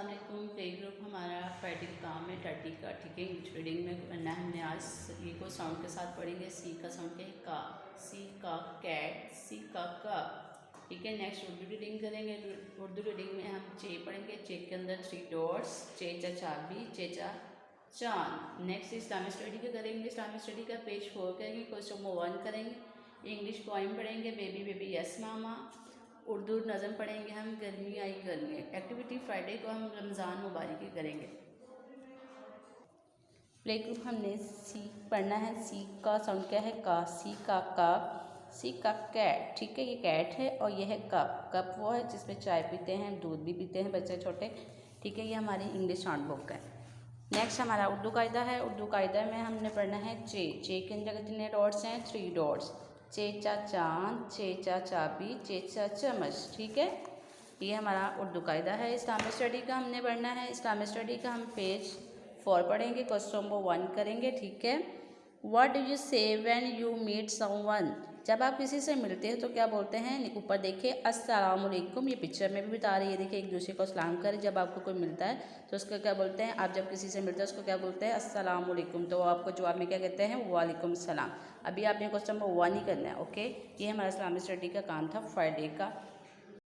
अस्सलाम वालेकुम। Play group हमारा फ्राइडे का काम है 30 का, ठीक है। इंग्लिश रीडिंग में करना है हमने आज। सी को साउंड के साथ पढ़ेंगे। सी का साउंड क्या है? का। सी का कैट, सी का ठीक है। नेक्स्ट उर्दू रीडिंग करेंगे। उर्दू रीडिंग में हम चे पढ़ेंगे। चे के अंदर 3 डॉट्स, चेचा चाबी, चेचा चांद। नेक्स्ट इस्लामिक स्टडी का करेंगे। इस्लामिक स्टडी का पेज 4 करेंगे, क्वेश्चन नंबर 1 करेंगे। इंग्लिश पोइम पढ़ेंगे, बेबी बेबी यस मामा। उर्दू नज़म पढ़ेंगे हम, गर्मी आई गर्मी। एक्टिविटी फ्राइडे को हम रमज़ान मुबारक करेंगे। प्ले ग्रुप हमने सी पढ़ना है। सी का साउंड क्या है? का। सी का सी का कैट, ठीक है। ये कैट है और ये है कप। कप वो है जिसमें चाय पीते हैं, दूध भी पीते हैं बच्चे छोटे, ठीक है। ये हमारी इंग्लिश हैंड बुक है। नेक्स्ट हमारा उर्दू कायदा है। उर्दू कायदा में हमने पढ़ना है चे। चे के अंदर कितने डॉट्स हैं? 3 डॉट्स। चेचा चांद, चेचा चाबी, चेचा चम्मच, ठीक है। ये हमारा उर्दू कायदा है। इस्लामिक स्टडी का हमने पढ़ना है। इस्लामिक स्टडी का हम पेज 4 पढ़ेंगे, क्वेश्चन नंबर 1 करेंगे, ठीक है। व्हाट डू यू से व्हेन यू मीट समवन? जब आप किसी से मिलते हैं तो क्या बोलते हैं? ऊपर देखिए अस्सलाम वालेकुम, ये पिक्चर में भी बता रही है। देखिए एक दूसरे को सलाम करें। जब आपको कोई मिलता है तो उसका क्या बोलते हैं? आप जब किसी से मिलते हैं उसको क्या बोलते हैं? अस्सलाम वालेकुम। तो आपको जवाब में क्या कहते हैं? वालेकुम सलाम। अभी आपने क्वेश्चन नंबर 1 ही करना है, ओके। ये हमारा इस्लामिक स्टडी का काम था फ्राइडे का।